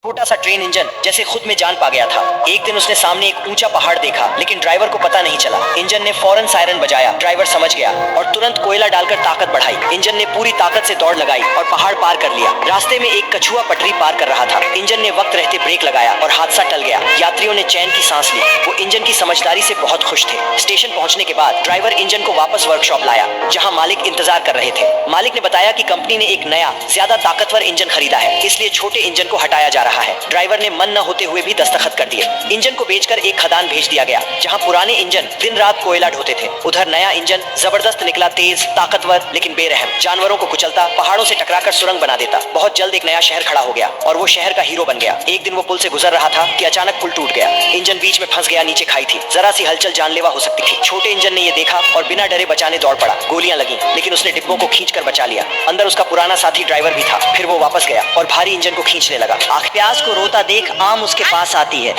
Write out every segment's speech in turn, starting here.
छोटा सा train engine जैसे खुद में जान पा गया था। एक दिन उसने सामने एक ऊंचा पहाड़ देखा, लेकिन ड्राइवर को पता नहीं चला। इंजन ने फौरन सायरन बजाया। ड्राइवर समझ गया और तुरंत कोयला डालकर ताकत बढ़ाई। इंजन ने पूरी ताकत से दौड़ लगाई और पहाड़ पार कर लिया। रास्ते में एक कछुआ पटरी पार कर रहा था। इंजन ने वक्त रहते ब्रेक लगाया और हादसा टल गया। यात्रियों ने चैन की सांस ली। वो इंजन की समझदारी से बहुत खुश थे। स्टेशन पहुंचने के बाद ड्राइवर इंजन को वापस वर्कशॉप लाया, जहाँ मालिक इंतजार कर रहे थे। मालिक ने बताया कि कंपनी ने एक नया ज्यादा ताकतवर इंजन खरीदा है, इसलिए छोटे इंजन को हटाया जा रहा है। ड्राइवर ने मन न होते हुए भी दस्तखत कर दिए। इंजन को बेचकर एक खदान भेज दिया गया, जहां पुराने इंजन दिन रात कोयला ढोते थे। उधर नया इंजन जबरदस्त निकला, तेज, ताकतवर, लेकिन बेरहम। जानवरों को कुचलता, पहाड़ों से टकराकर सुरंग बना देता। बहुत जल्द एक नया शहर खड़ा हो गया और वो शहर का हीरो बन गया। एक दिन वो पुल से गुजर रहा था कि अचानक पुल टूट गया। इंजन बीच में फंस गया। नीचे खाई थी। जरा सी हलचल जानलेवा हो सकती थी। छोटे इंजन ने ये देखा और बिना डरे बचाने दौड़ पड़ा। गोलियां लगी, लेकिन उसने डिब्बों को खींचकर बचा लिया। अंदर उसका पुराना साथी ड्राइवर भी था। फिर वो वापस गया और भारी इंजन को खींचने लगा। आख प्याज को रोता देख आम उसके पास आती है,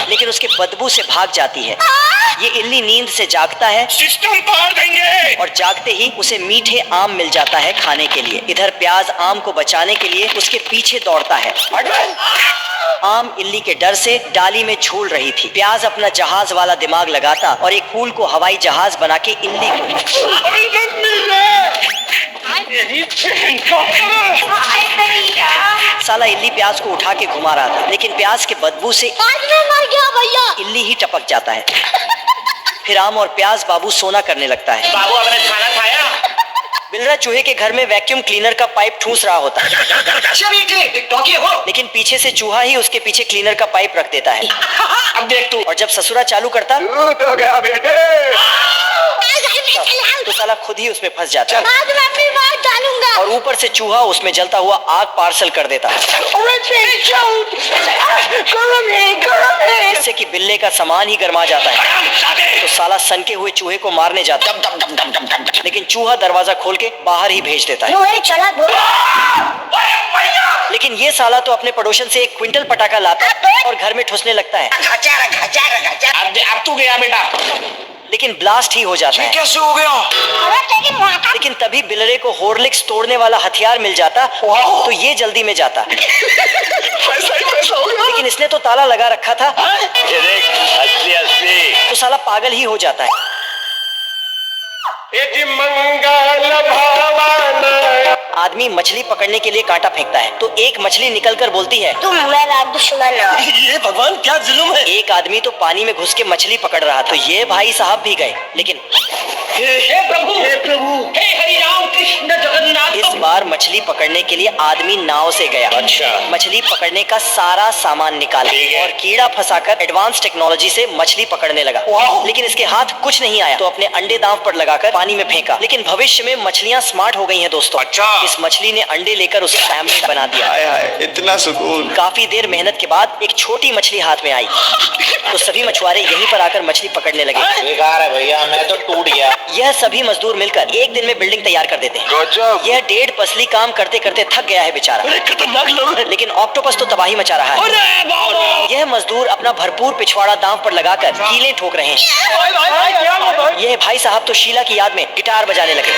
लेकिन उसके बदबू से भाग जाती है। ये इल्ली नींद से जागता है, सिस्टम पार देंगे, और जागते ही उसे मीठे आम मिल जाता है खाने के लिए। इधर प्याज आम को बचाने के लिए उसके पीछे दौड़ता है। आम इल्ली के डर से डाली में झूल रही थी। प्याज अपना जहाज वाला दिमाग लगाता और एक फूल को हवाई जहाज बना के इल्ली को साला इल्ली प्याज को उठा के घुमा रहा था, लेकिन प्याज के बदबू से मर गया भैया। इल्ली ही टपक जाता है। फिर आम और प्याज बाबू सोना करने लगता है। बाबू आपने खाना खाया? बिलरा चूहे के घर में वैक्यूम क्लीनर का पाइप ठूस रहा होता है, लेकिन पीछे से चूहा ही उसके पीछे क्लीनर का पाइप रख देता है। अब देख तू। और जब ससुरा चालू करता तो गया बेटे। तो साला खुद ही उसमें फंस जाता है। आज मैं अपनी बात डालूंगा। और ऊपर से चूहा उसमें जलता हुआ आग पार्सल कर देता है, जिससे कि बिल्ले का सामान ही गर्मा जाता है। तो साला सनके हुए चूहे को मारने जाता है, लेकिन चूहा दरवाजा खोल के बाहर ही भेज देता है। लेकिन ये साला तो अपने पड़ोसन से 1 क्विंटल पटाखा लाता है और घर में ठुसने लगता है। अब तू गया बेटा। लेकिन ब्लास्ट ही हो जाता है। कैसे हो गया? लेकिन तभी बिलरे को हॉर्लिक्स तोड़ने वाला हथियार मिल जाता, तो ये जल्दी में जाता। पैसा ही पैसा हो गया। लेकिन इसने तो ताला लगा रखा था, ये देख, असली। तो साला पागल ही हो जाता है। आदमी मछली पकड़ने के लिए कांटा फेंकता है, तो एक मछली निकलकर बोलती है, तुम मेरा दुश्मन हो। ये भगवान क्या जुल्म है। एक आदमी तो पानी में घुस के मछली पकड़ रहा था, तो ये भाई साहब भी गए, लेकिन हे प्रभु, हे प्रभु, हे हरि राम कृष्ण जगन्नाथ। इस बार मछली पकड़ने के लिए आदमी नाव से गया। अच्छा। मछली पकड़ने का सारा सामान निकाला और कीड़ा फंसाकर एडवांस टेक्नोलॉजी से मछली पकड़ने लगा। लेकिन इसके हाथ कुछ नहीं आया, तो अपने अंडे दांव पर लगाकर पानी में फेंका। लेकिन भविष्य में मछलियां स्मार्ट हो गई हैं दोस्तों। अच्छा। इस मछली ने अंडे लेकर उसे फैमिली बना दिया। हाय हाय, इतना सुकून। काफी देर मेहनत के बाद एक छोटी मछली हाथ में आई, तो सभी मछुआरे यहीं पर आकर मछली पकड़ने लगे। बेकार है भैया, मैं तो टूट गया। यह सभी मजदूर मिलकर एक दिन में बिल्डिंग तैयार कर देते हैं। गजब। यह 1.5 पसली काम करते करते थक गया है बेचारा। खतरनाक लोग हैं। लेकिन ऑक्टोपस तो तबाही मचा रहा है। यह मजदूर अपना भरपूर पिछवाड़ा दांव पर लगाकर कीलें ठोक रहे हैं। यह भाई साहब तो शीला की याद में गिटार बजाने लगे।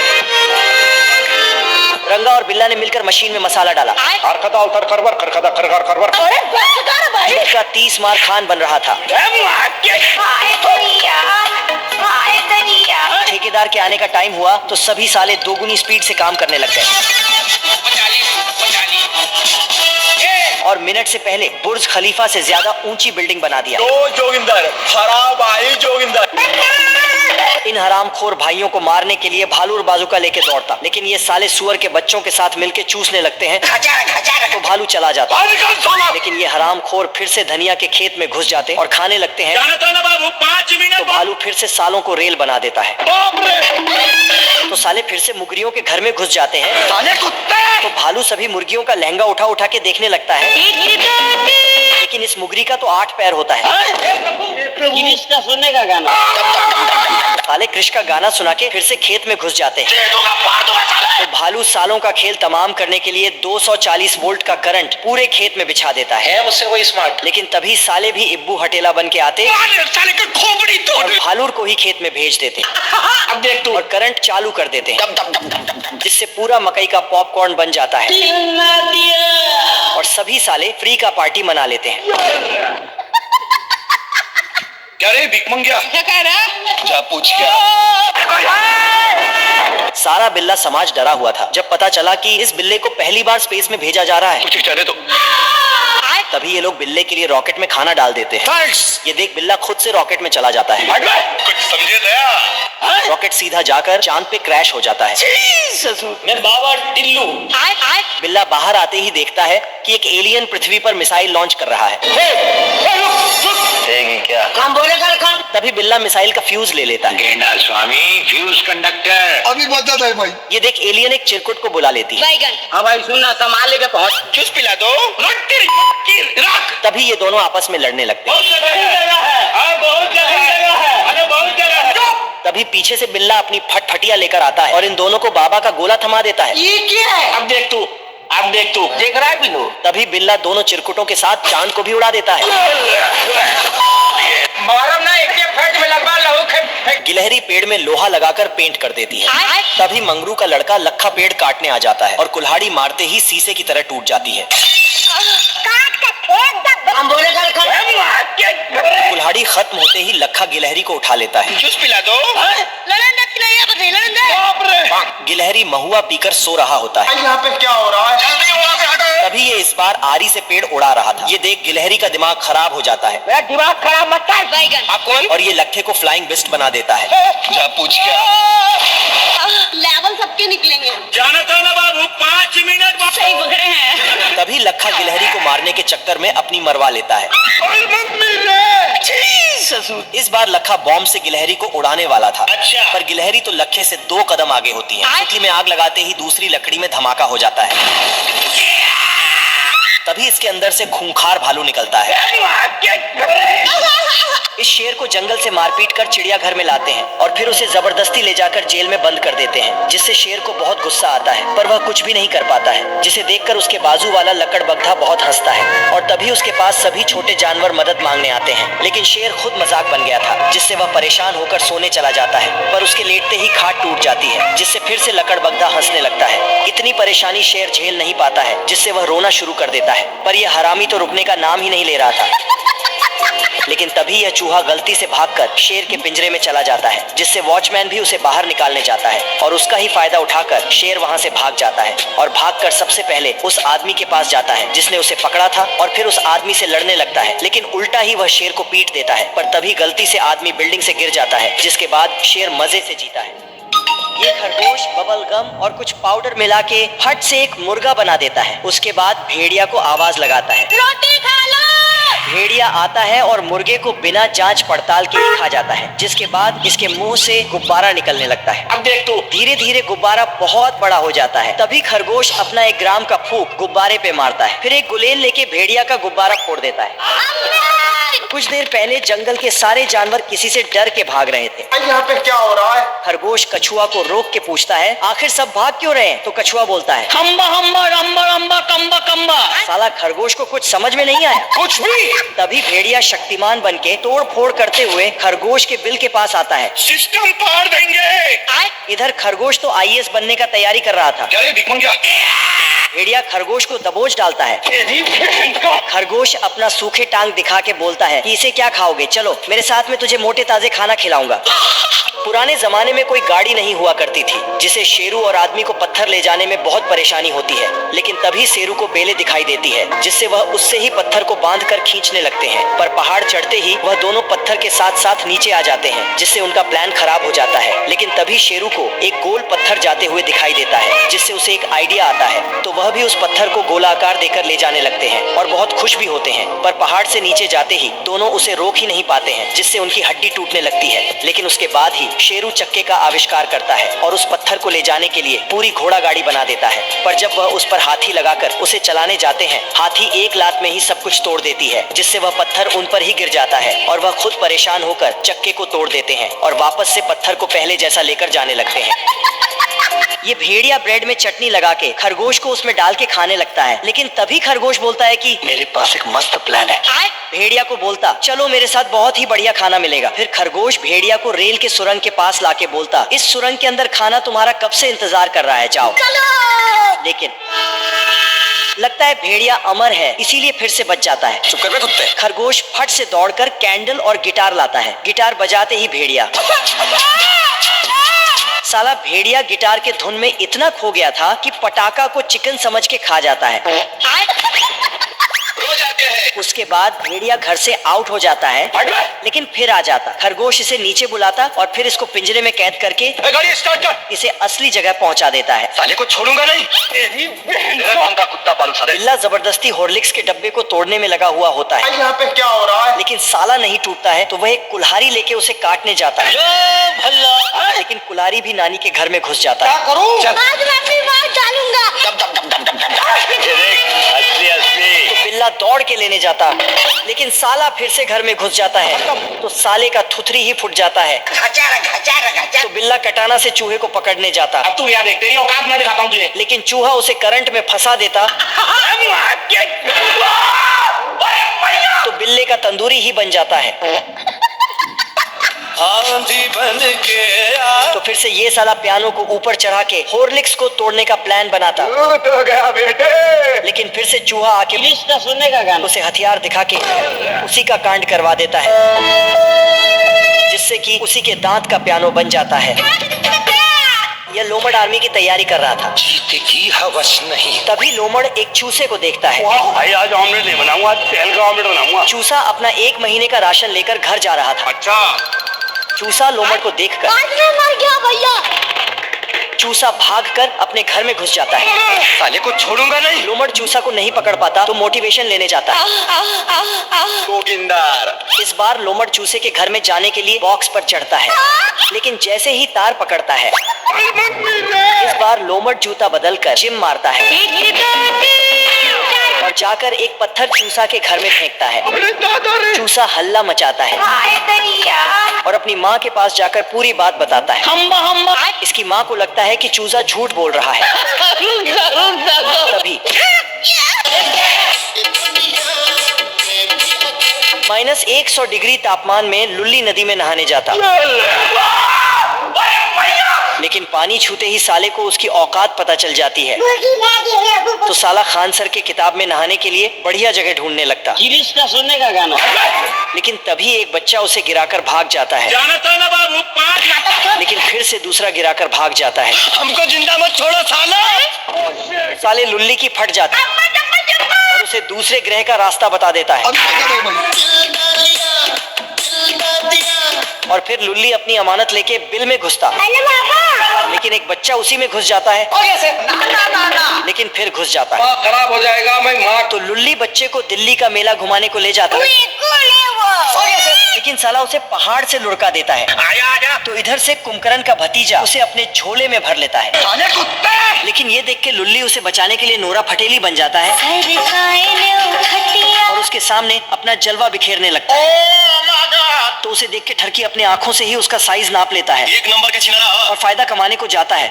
रंगा और बिल्ला ने मिलकर मशीन में मसाला डाला। का 30 मार खान बन रहा था। ठेकेदार के आने का टाइम हुआ तो सभी साले दोगुनी स्पीड से काम करने लग गए और मिनट से पहले बुर्ज खलीफा से ज्यादा ऊंची बिल्डिंग बना दिया। जोगिंदर, खराब आई जोगिंदर। इन हरामखोर भाइयों को मारने के लिए भालू और बाजूका लेके दौड़ता, लेकिन ये साले सुअर के बच्चों के साथ मिलके चूसने लगते हैं, तो भालू चला जाता। लेकिन ये हरामखोर फिर से धनिया के खेत में घुस जाते और खाने लगते हैं, बाबू 5 मिनट। तो भालू फिर से सालों को रेल बना देता है। तो साले फिर से मुर्गियों के घर में घुस जाते हैं। साले कुत्ते। तो भालू सभी मुर्गियों का लहंगा उठा उठा के देखने लगता है, लेकिन इस मुर्गी का तो 8 पैर होता है। इसका सुनने का गाना। साले कृष्ण का गाना सुना के फिर से खेत में घुस जाते हैं। तो भालू सालों का खेल तमाम करने के लिए 240 वोल्ट का करंट पूरे खेत में बिछा देता है। मुझसे कोई स्मार्ट। लेकिन तभी साले भी इब्बू हटेला बन के आते साले का खोपड़ी तोड़। और भालू को ही खेत में भेज देते अब देख तू। और करंट चालू कर देते हैं, दम दम दम दम दम दम। जिससे पूरा मकई का पॉपकॉर्न बन जाता है। और सभी साले फ्री का पार्टी मना लेते हैं। क्या रे भिख मंगिया, क्या कह रहा? जा पूछ क्या। सारा बिल्ला समाज डरा हुआ था जब पता चला कि इस बिल्ले को पहली बार स्पेस में भेजा जा रहा है। कुछ चले तो तभी ये लोग बिल्ले के लिए रॉकेट में खाना डाल देते हैं। ये देख बिल्ला खुद से रॉकेट में चला जाता है। कुछ समझे दया। रॉकेट सीधा जाकर चांद पे क्रैश हो जाता है। मैं बाबा टिल्लू। बिल्ला बाहर आते ही देखता है कि एक एलियन पृथ्वी पर मिसाइल लॉन्च कर रहा है। क्या काम बोले कर काम। तभी बिल्ला मिसाइल का फ्यूज ले लेता है। गेंडा स्वामी फ्यूज कंडक्टर। अभी बता है भाई। ये देख एलियन एक चिरकुट को बुला लेती है। बैगन। हाँ भाई सुनना, संभाल लेके पहुंच। जूस पिला दो। रख। तभी ये दोनों आपस में लड़ने लगते हैं। बहुत जगह है। बहुत जगह है। तभी पीछे से बिल्ला अपनी फटफटिया लेकर आता है और इन दोनों को बाबा का गोला थमा देता है। ये क्या है? अब देख तू, अब देख तू। देख रहा है बिल्लू? तभी बिल्ला दोनों चिरकुटों के साथ चांद को भी उड़ा देता है। मारम ना एक फट में लगवा लहू फेंक। गिलहरी पेड़ में लोहा लगाकर पेंट कर देती है। तभी मंगरू का लड़का लखा पेड़ काटने आ जाता है और कुल्हाड़ी मारते ही शीशे की तरह टूट जाती है। काम बोले कर काम। कुल्हाड़ी खत्म होते ही लखा गिलहरी को उठा लेता है। जूस पिला दो। गिलहरी महुआ पीकर सो रहा होता है। यहाँ पे क्या हो रहा है? तभी ये इस बार आरी से पेड़ उड़ा रहा था। ये देख गिलहरी का दिमाग खराब हो जाता है मेरा दिमाग खराब मत कर। बैगन। आप कौन? और ये लखे को फ्लाइंग बिस्ट बना देता है। जा पूछ क्या। लेवल सबके निकलेंगे। जाना था ना बाबू, 5 मिनट बाद। सही पकड़े हैं। तभी लखा गिलहरी को मारने के चक्कर में अपनी मरवा लेता है। इस बार लखा बॉम्ब से गिलहरी को उड़ाने वाला था। अच्छा। पर गिलहरी तो लखे से 2 कदम आगे होती है। तितली में आग लगाते ही दूसरी लकड़ी में धमाका हो जाता है। तभी इसके अंदर से खूंखार भालू निकलता है। इस शेर को जंगल से मारपीट कर चिड़ियाघर में लाते हैं और फिर उसे जबरदस्ती ले जाकर जेल में बंद कर देते हैं, जिससे शेर को बहुत गुस्सा आता है पर वह कुछ भी नहीं कर पाता है, जिसे देखकर उसके बाजू वाला लकड़बग्धा बहुत हंसता है और तभी उसके पास सभी छोटे जानवर मदद मांगने आते हैं। लेकिन शेर खुद मजाक बन गया था, जिससे वह परेशान होकर सोने चला जाता है, पर उसके लेटते ही खाट टूट जाती है, जिससे फिर से लकड़बग्धा हंसने लगता है। इतनी परेशानी शेर झेल नहीं पाता है, जिससे वह रोना शुरू कर देता है, पर यह हरामी तो रुकने का नाम ही नहीं ले रहा था। लेकिन तभी यह चूहा गलती से भागकर शेर के पिंजरे में चला जाता है, जिससे वॉचमैन भी उसे बाहर निकालने जाता है और उसका ही फायदा उठाकर शेर वहां से भाग जाता है और भागकर सबसे पहले उस आदमी के पास जाता है जिसने उसे पकड़ा था और फिर उस आदमी से लड़ने लगता है, लेकिन उल्टा ही वह शेर को पीट देता है। पर तभी गलती से आदमी बिल्डिंग से गिर जाता है, जिसके बाद शेर मजे से जीता है। ये खरगोश बबल गम और कुछ पाउडर मिला के फट से एक मुर्गा बना देता है। उसके बाद भेड़िया को आवाज लगाता है, रोटी खा लो। भेड़िया आता है और मुर्गे को बिना जांच पड़ताल के ही खा जाता है, जिसके बाद इसके मुंह से गुब्बारा निकलने लगता है। अब देख तू। धीरे धीरे गुब्बारा बहुत बड़ा हो जाता है। तभी खरगोश अपना 1 ग्राम का फूंक गुब्बारे पे मारता है, फिर एक गुलेल लेके भेड़िया का गुब्बारा फोड़ देता है। कुछ देर पहले जंगल के सारे जानवर किसी से डर के भाग रहे थे। यहाँ पे क्या हो रहा है? खरगोश कछुआ को रोक के पूछता है, आखिर सब भाग क्यों रहे हैं? तो कछुआ बोलता है, हम्बा हम्बा रंबा रंबा कम्बा कम्बा। साला खरगोश को कुछ समझ में नहीं आया कुछ भी। तभी भेड़िया शक्तिमान बनके तोड़ फोड़ करते हुए खरगोश के बिल के पास आता है। सिस्टम पार देंगे। इधर खरगोश तो IAS बनने का तैयारी कर रहा था। क्या रे भिख मंगिया। भेड़िया खरगोश को दबोच डालता है। खरगोश अपना सूखे टांग दिखा के बोलता है कि इसे क्या खाओगे, चलो मेरे साथ में तुझे मोटे ताजे खाना खिलाऊंगा। पुराने जमाने में कोई गाड़ी नहीं हुआ करती थी जिसे शेरू और आदमी को पत्थर ले जाने में बहुत परेशानी होती है, लेकिन तभी शेरू को बेले दिखाई देती है, जिससे वह उससे ही पत्थर को बांध कर खींचने लगते हैं। पर पहाड़ चढ़ते ही वह दोनों पत्थर के साथ साथ नीचे आ जाते हैं, जिससे उनका प्लान खराब हो जाता है। लेकिन तभी शेरू को एक गोल पत्थर जाते हुए दिखाई देता है, जिससे उसे एक आइडिया आता है, तो वह भी उस पत्थर को गोलाकार देकर ले जाने लगते हैं और बहुत खुश भी होते हैं। पर पहाड़ से नीचे जाते ही दोनों उसे रोक ही नहीं पाते हैं, जिससे उनकी हड्डी टूटने लगती है। लेकिन उसके बाद ही शेरू चक्के का आविष्कार करता है और उस पत्थर को ले जाने के लिए पूरी घोड़ा गाड़ी बना देता है। पर जब वह उस पर हाथी लगाकर उसे चलाने जाते हैं, हाथी एक लात में ही सब कुछ तोड़ देती है, जिससे वह पत्थर उन पर ही गिर जाता है और वह खुद परेशान होकर चक्के को तोड़ देते हैं और वापस से पत्थर को पहले जैसा लेकर जाने लगते हैं। ये भेड़िया ब्रेड में चटनी लगा के खरगोश को उसमें डाल के खाने लगता है, लेकिन तभी खरगोश बोलता है कि मेरे पास एक मस्त प्लान है। भेड़िया को बोलता, चलो मेरे साथ बहुत ही बढ़िया खाना मिलेगा। फिर खरगोश भेड़िया को रेल के सुरंग के पास लाके बोलता, इस सुरंग के अंदर खाना तुम्हारा कब से इंतजार कर रहा है, जाओ। लेकिन लगता है भेड़िया अमर है, इसीलिए फिर से बच जाता है। चुप कर बे कुत्ते। खरगोश फट से दौड़कर कैंडल और गिटार लाता है। गिटार बजाते ही भेड़िया साला भेड़िया गिटार के धुन में इतना खो गया था कि पटाखा को चिकन समझ के खा जाता है। रोज आते हैं। उसके बाद भेड़िया घर से आउट हो जाता है, लेकिन फिर आ जाता। खरगोश इसे नीचे बुलाता और फिर इसको पिंजरे में कैद करके गाड़ी स्टार्ट कर। इसे असली जगह पहुंचा देता है। साले को छोड़ूंगा नहीं। तेरी बहन का कुत्ता पालू साले। बिल्ला जबरदस्ती हॉर्लिक्स के डब्बे को तोड़ने में लगा हुआ होता है। यहाँ पे क्या हो रहा है? लेकिन साला नहीं टूटता है तो वह एक कुल्हाड़ी लेके उसे काटने जाता है, लेकिन कुल्हाड़ी भी नानी के घर में घुस जाता है। करूं? आज मैं अपनी बात डालूंगा। तो बिल्ला दौड़ के लेने जाता, लेकिन साला फिर से घर में घुस जाता है, तो साले का थुथरी ही फूट जाता है। तो बिल्ला कटाना से चूहे को पकड़ने जाता, अब तू यहाँ देख, तेरी औकात मैं दिखाता हूँ तुझे। लेकिन चूहा उसे करंट में फंसा देता तो बिल्ले का तंदूरी ही बन जाता है। तो फिर से ये साला पियानो को ऊपर चढ़ा के हॉर्लिक्स को तोड़ने का प्लान बनाता, तो गया बेटे। लेकिन फिर से चूहा आके इसका सुनने का गाना। उसे हथियार दिखा के उसी का कांड करवा देता है, जिससे कि उसी के दांत का पियानो बन जाता है। यह लोमड़ आर्मी की तैयारी कर रहा था। जीते की हवस नहीं। तभी लोमड़ एक चूसे को देखता है। भाई आज ऑमलेट नहीं बनाऊंगा, आज तेल का ऑमलेट बनाऊंगा। चूसा अपना 1 महीने का राशन लेकर घर जा रहा था। अच्छा। चूसा लोमड़ को देखकर आज मैं मर गया भैया। चूसा भागकर अपने घर में घुस जाता है। साले को छोड़ूंगा नहीं। लोमड़ चूसा को नहीं पकड़ पाता तो मोटिवेशन लेने जाता है। जोगिंदर। इस बार लोमड़ चूसे के घर में जाने के लिए बॉक्स पर चढ़ता है, लेकिन जैसे ही तार पकड़ता है, इस बार लोमड़ जूता बदलकर जिम मारता है और जाकर एक पत्थर चूसा के घर में फेंकता है। चूसा हल्ला मचाता है और अपनी माँ के पास जाकर पूरी बात बताता है। इसकी माँ को लगता है कि चूसा झूठ बोल रहा है। तभी -100 डिग्री तापमान में लुल्ली नदी में नहाने जाता, लेकिन पानी छूते ही साले को उसकी औकात पता चल जाती है। तो साला खान सर के किताब में नहाने के लिए बढ़िया जगह ढूंढने लगता, का सुनने का गाना। लेकिन तभी एक बच्चा उसे गिराकर भाग जाता है। जाना था ना बाबू, 5 नाटक। लेकिन फिर से दूसरा गिराकर भाग जाता है। हमको जिंदा मत छोड़ो साला। साले लुल्ली की फट जाती और उसे दूसरे ग्रह का रास्ता बता देता है। और फिर लुल्ली अपनी अमानत लेके बिल में घुसता, लेकिन एक बच्चा उसी में घुस जाता है, लेकिन फिर घुस जाता है। खराब हो जाएगा। मैं माँ तो लुल्ली बच्चे को दिल्ली का मेला घुमाने को ले जाता है, लेकिन साला उसे पहाड़ से लुढ़का देता है। आजा। तो इधर से कुंभकर्ण का भतीजा उसे अपने झोले में भर लेता है, लेकिन ये देख के लुल्ली उसे बचाने के लिए नोरा फटेली बन जाता है और उसके सामने अपना जलवा बिखेरने लगता है। तो उसे देख के ठरकी अपने आंखों से ही उसका साइज नाप लेता है 1 नंबर का छिनारा और फायदा कमाने को जाता है।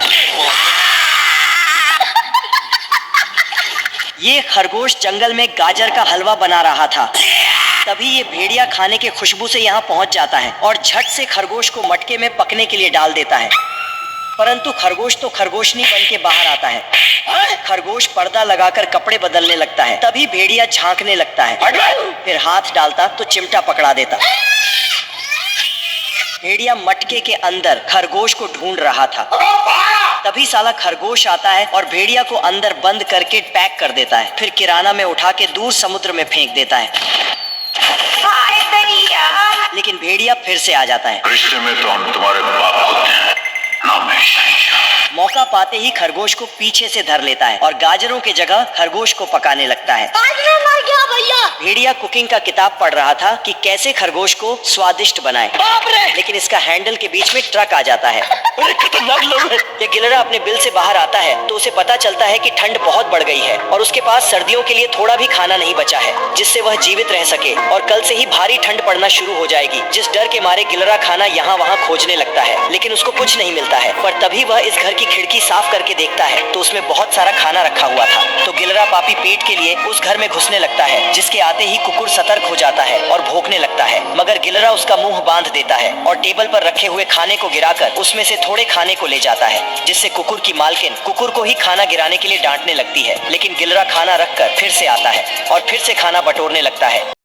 ये खरगोश जंगल में गाजर का हलवा बना रहा था। तभी ये भेड़िया खाने के खुशबू से यहाँ पहुंच जाता है और झट से खरगोश को मटके में पकने के लिए डाल देता है, परंतु खरगोश तो खरगोशनी बन के बाहर आता है। खरगोश पर्दा लगाकर कपड़े बदलने लगता है। तभी भेड़िया झांकने लगता है, फिर हाथ डालता तो चिमटा पकड़ा देता। भेड़िया मटके के अंदर खरगोश को ढूंढ रहा था। तभी साला खरगोश आता है और भेड़िया को अंदर बंद करके पैक कर देता है, फिर किराना में उठा के दूर समुद्र में फेंक देता है। लेकिन भेड़िया फिर से आ जाता है। रिश्ते में तो हम तुम्हारे बाप होते हैं, ना मैं शहंशाह। मौका पाते ही खरगोश को पीछे से धर लेता है और गाजरों की जगह खरगोश को पकाने लगता है। आज मैं मर गया भैया। भेड़िया कुकिंग का किताब पढ़ रहा था कि कैसे खरगोश को स्वादिष्ट बनाए, लेकिन इसका हैंडल के बीच में ट्रक आ जाता है। खतरनाक लोग हैं। ये गिलहरा अपने बिल से बाहर आता है तो उसे पता चलता है कि ठंड बहुत बढ़ गई है और उसके पास सर्दियों के लिए थोड़ा भी खाना नहीं बचा है जिससे वह जीवित रह सके, और कल से ही भारी ठंड पड़ना शुरू हो जाएगी। जिस डर के मारे गिलहरा खाना यहाँ वहाँ खोजने लगता है, लेकिन उसको कुछ नहीं मिलता है। पर तभी वह इस घर की खिड़की साफ करके देखता है तो उसमें बहुत सारा खाना रखा हुआ था। तो गिलहरा पापी पेट के लिए उस घर में घुसने लगता है, जिसके आते ही कुकुर कुकुर सतर्क हो जाता है और भौंकने लगता है, मगर गिलरा उसका मुंह बांध देता है और टेबल पर रखे हुए खाने को गिराकर उसमें से थोड़े खाने को ले जाता है, जिससे कुकुर की मालकिन कुकुर को ही खाना गिराने के लिए डांटने लगती है। लेकिन गिलरा खाना रखकर फिर से आता है और फिर से खाना बटोरने लगता है।